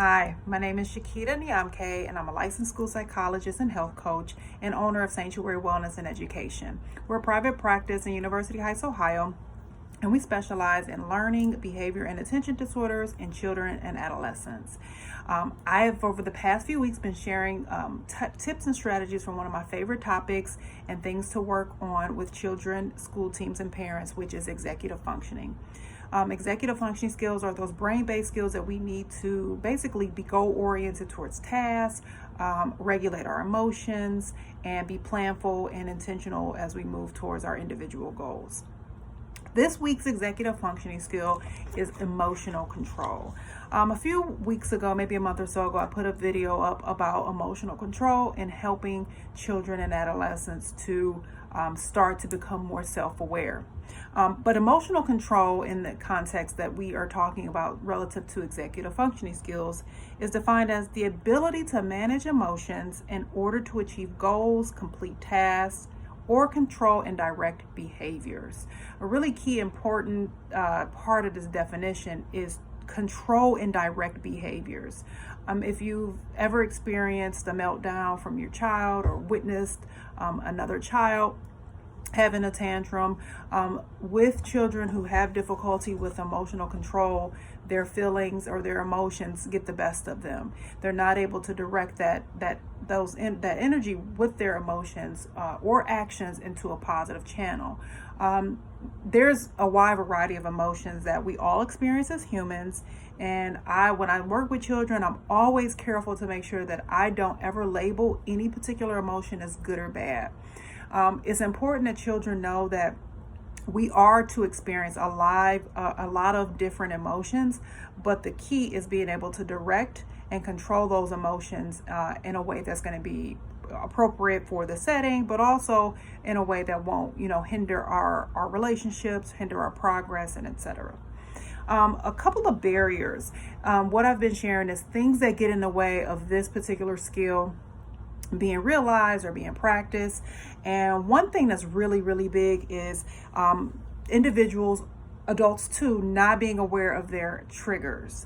Hi, my name is Shakita Niamke, and I'm a licensed school psychologist and health coach and owner of Sanctuary Wellness and Education. We're a private practice in University Heights, Ohio, and we specialize in learning, behavior, and attention disorders in children and adolescents. I have, over the past few weeks, been sharing tips and strategies from one of my favorite topics and things to work on with children, school teams, and parents, which is executive functioning. Executive functioning skills are those brain-based skills that we need to basically be goal-oriented towards tasks, regulate our emotions, and be planful and intentional as we move towards our individual goals. This week's executive functioning skill is emotional control. A few weeks ago, maybe a month or so ago, I put a video up about emotional control and helping children and adolescents to start to become more self-aware. But emotional control, in the context that we are talking about relative to executive functioning skills, is defined as the ability to manage emotions in order to achieve goals, complete tasks, or control and direct behaviors. A really key important part of this definition is control and direct behaviors. If you've ever experienced a meltdown from your child or witnessed another child having a tantrum, with children who have difficulty with emotional control, their feelings or their emotions get the best of them. They're not able to direct that energy with their emotions or actions into a positive channel. There's a wide variety of emotions that we all experience as humans, and when I work with children, I'm always careful to make sure that I don't ever label any particular emotion as good or bad. It's important that children know that we are to experience a lot of different emotions, but the key is being able to direct and control those emotions in a way that's going to be appropriate for the setting, but also in a way that won't, hinder our relationships, hinder our progress, and etc. A couple of barriers. What I've been sharing is things that get in the way of this particular skill being realized or being practiced. And one thing that's really, really big is individuals, adults too, not being aware of their triggers.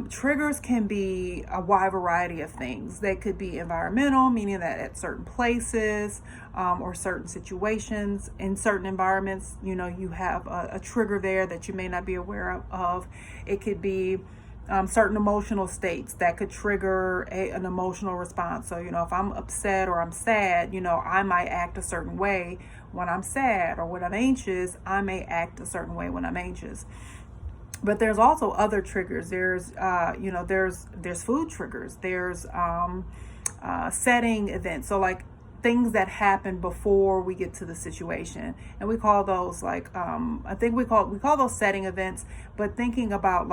Triggers can be a wide variety of things. They could be environmental, meaning that at certain places or certain situations, in certain environments, you have a trigger there that you may not be aware of. It could be certain emotional states that could trigger an emotional response. So, if I'm upset or I'm sad, I might act a certain way when I'm sad, or when I'm anxious, I may act a certain way when I'm anxious. But there's also other triggers. There's food triggers. There's setting events. So like things that happen before we get to the situation, and we call those I think we call those setting events. But thinking about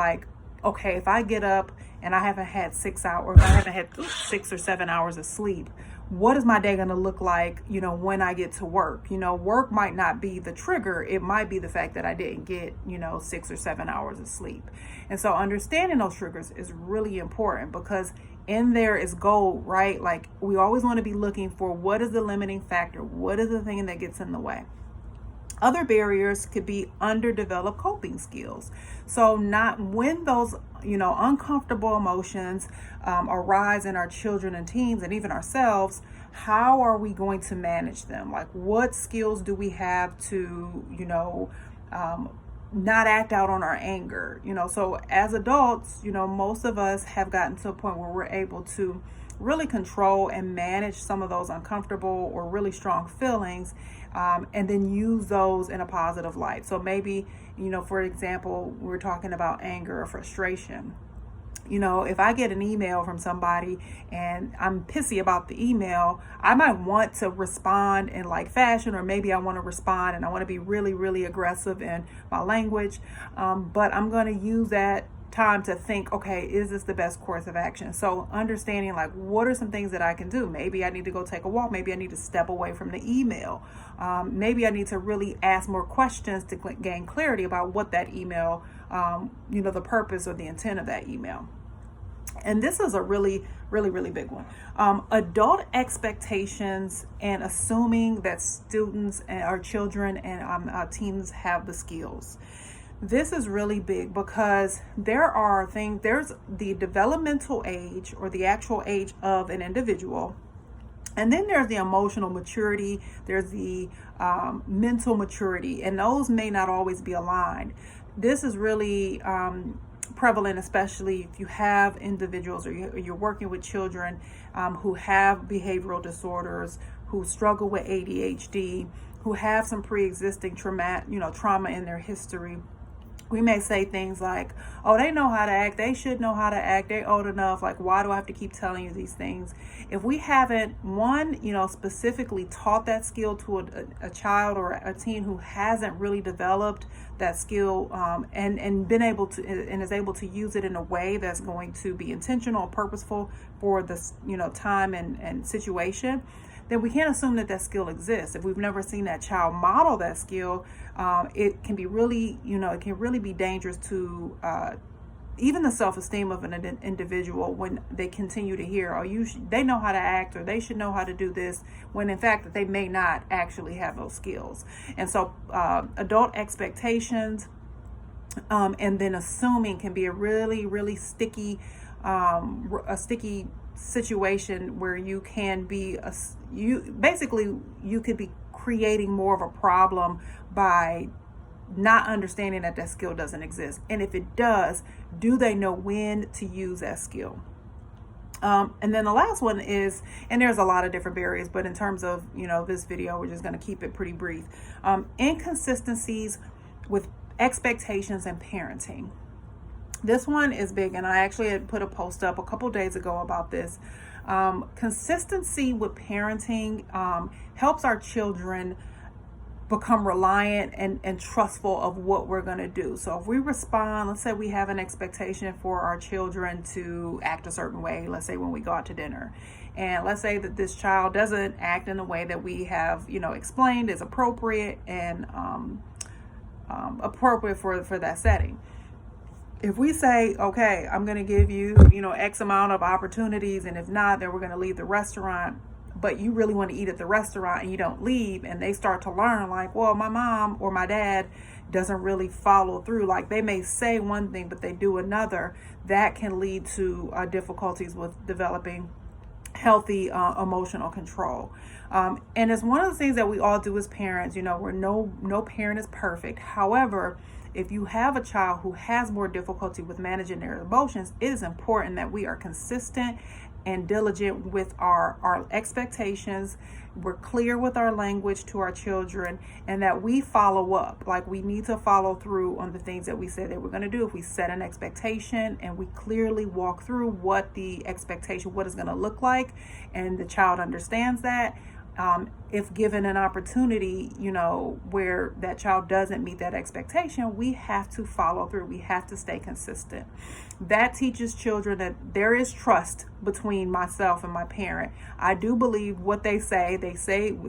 okay, if I get up and I haven't had 6 hours, I haven't had 6 or 7 hours of sleep, what is my day going to look like, when I get to work? Work might not be the trigger. It might be the fact that I didn't get, 6 or 7 hours of sleep. And so understanding those triggers is really important, because in there is gold, right? Like, we always want to be looking for what is the limiting factor? What is the thing that gets in the way? Other barriers could be underdeveloped coping skills. So not when those, uncomfortable emotions arise in our children and teens and even ourselves, how are we going to manage them? Like, what skills do we have to, not act out on our anger? So as adults, most of us have gotten to a point where we're able to really control and manage some of those uncomfortable or really strong feelings, and then use those in a positive light. So maybe, for example, we're talking about anger or frustration. If I get an email from somebody and I'm pissy about the email, I might want to respond in fashion, or maybe I want to respond and I want to be really, really aggressive in my language. But I'm going to use that time to think, okay, is this the best course of action? So understanding what are some things that I can do? Maybe I need to go take a walk. Maybe I need to step away from the email. Maybe I need to really ask more questions to gain clarity about what that email, the purpose or the intent of that email. And this is a really, really, really big one. Adult expectations and assuming that students and our children and teens have the skills. This is really big because there's the developmental age or the actual age of an individual. And then there's the emotional maturity, there's the mental maturity, and those may not always be aligned. This is really prevalent, especially if you have individuals or you're working with children who have behavioral disorders, who struggle with ADHD, who have some pre-existing trauma in their history. We may say things like, oh, they know how to act. They should know how to act. They're old enough. Like, why do I have to keep telling you these things? If we haven't, specifically taught that skill to a child or a teen who hasn't really developed that skill and been able to and is able to use it in a way that's going to be intentional and purposeful for this, time and situation, then we can't assume that skill exists. If we've never seen that child model that skill, it can be really, it can really be dangerous to even the self-esteem of an individual when they continue to hear, they know how to act, or they should know how to do this, when in fact that they may not actually have those skills. And so adult expectations and then assuming can be a really, really sticky situation where you can be you could be creating more of a problem by not understanding that skill doesn't exist. And if it does, do they know when to use that skill? And then the last one is, and there's a lot of different barriers, but in terms of this video, we're just going to keep it pretty brief. Inconsistencies with expectations and parenting. This one is big, and I actually had put a post up a couple days ago about this. Consistency with parenting helps our children become reliant and trustful of what we're going to do. So if we respond, let's say we have an expectation for our children to act a certain way, let's say when we go out to dinner, and let's say that this child doesn't act in the way that we have explained is appropriate and appropriate for that setting. If we say, okay, I'm going to give you, X amount of opportunities, and if not, then we're going to leave the restaurant, but you really want to eat at the restaurant and you don't leave, and they start to learn like, well, my mom or my dad doesn't really follow through. Like, they may say one thing, but they do another. That can lead to difficulties with developing healthy emotional control. And it's one of the things that we all do as parents. Where no parent is perfect. However, if you have a child who has more difficulty with managing their emotions, it is important that we are consistent and diligent with our expectations. We're clear with our language to our children, and that we follow up. Like, we need to follow through on the things that we said that we're going to do. If we set an expectation and we clearly walk through what the expectation, what it's going to look like, and the child understands that, if given an opportunity, where that child doesn't meet that expectation, we have to follow through. We have to stay consistent. That teaches children that there is trust between myself and my parent. I do believe what they say. If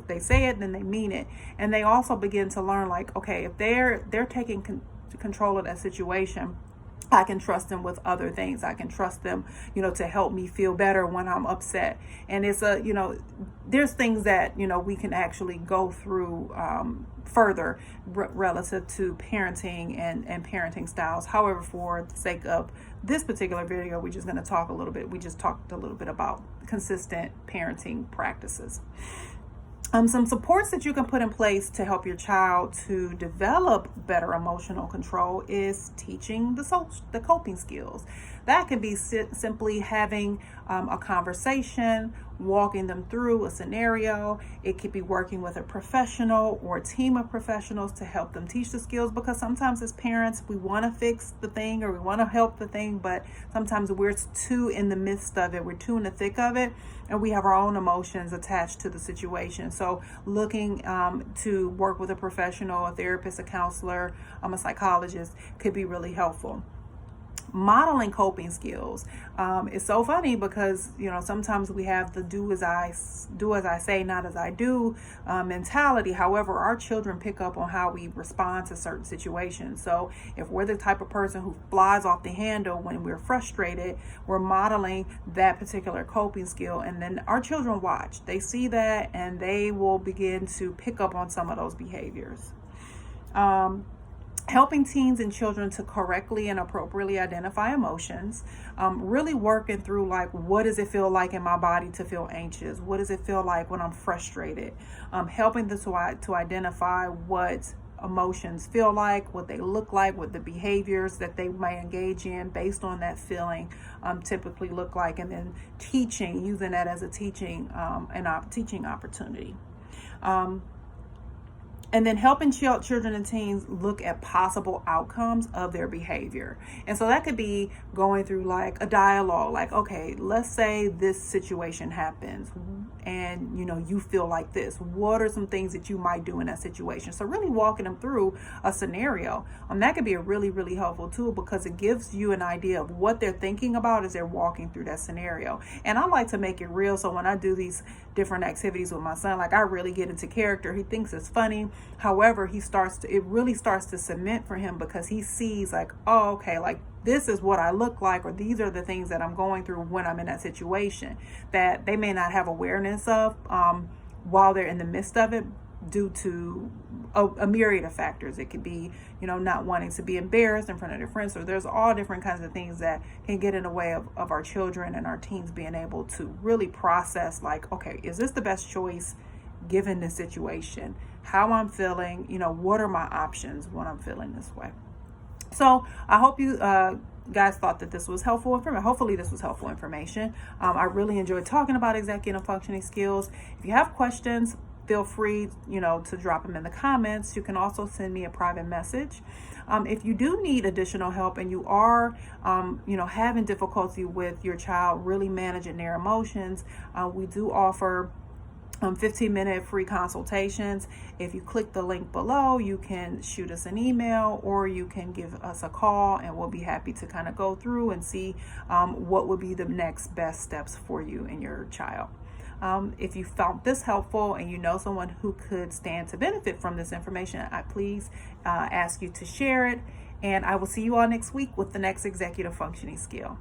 they say it, then they mean it. And they also begin to learn, like, okay, if they're taking control of that situation, I can trust them with other things. I can trust them, to help me feel better when I'm upset. And it's there's things that, we can actually go through further relative to parenting and parenting styles. However, for the sake of this particular video, we just talked a little bit about consistent parenting practices. Some supports that you can put in place to help your child to develop better emotional control is teaching the coping skills. That can be simply having a conversation, walking them through a scenario. It could be working with a professional or a team of professionals to help them teach the skills, because sometimes as parents, we want to fix the thing or we want to help the thing, but sometimes we're too in the midst of it. We're too in the thick of it, and we have our own emotions attached to the situation. So looking to work with a professional, a therapist, a counselor, a psychologist could be really helpful. Modeling coping skills. It's so funny because sometimes we have the do as I say, not as I do mentality. However, our children pick up on how we respond to certain situations. So if we're the type of person who flies off the handle when we're frustrated, we're modeling that particular coping skill, and then our children watch. They see that, and they will begin to pick up on some of those behaviors. helping teens and children to correctly and appropriately identify emotions, really working through like, what does it feel like in my body to feel anxious? What does it feel like when I'm frustrated? Helping them to identify what emotions feel like, what they look like, what the behaviors that they may engage in based on that feeling typically look like, and then using that as a teaching opportunity. And then helping children and teens look at possible outcomes of their behavior. And so that could be going through like a dialogue, like, okay, let's say this situation happens and you feel like this. What are some things that you might do in that situation? So really walking them through a scenario. That could be a really, really helpful tool, because it gives you an idea of what they're thinking about as they're walking through that scenario. And I like to make it real. So when I do these different activities with my son, like I really get into character. He thinks it's funny. However, it really starts to cement for him, because he sees like, oh, okay, like this is what I look like, or these are the things that I'm going through when I'm in that situation that they may not have awareness of while they're in the midst of it, due to a myriad of factors. It could be, not wanting to be embarrassed in front of their friends. So there's all different kinds of things that can get in the way of our children and our teens being able to really process like, okay, is this the best choice given the situation? How I'm feeling, what are my options when I'm feeling this way? So I hope you guys thought that this was helpful information. Hopefully this was helpful information. I really enjoyed talking about executive functioning skills. If you have questions, feel free, to drop them in the comments. You can also send me a private message. If you do need additional help and you are, having difficulty with your child really managing their emotions, we do offer 15-minute free consultations. If you click the link below, you can shoot us an email or you can give us a call, and we'll be happy to kind of go through and see what would be the next best steps for you and your child. If you found this helpful and you know someone who could stand to benefit from this information, I please ask you to share it. And I will see you all next week with the next executive functioning skill.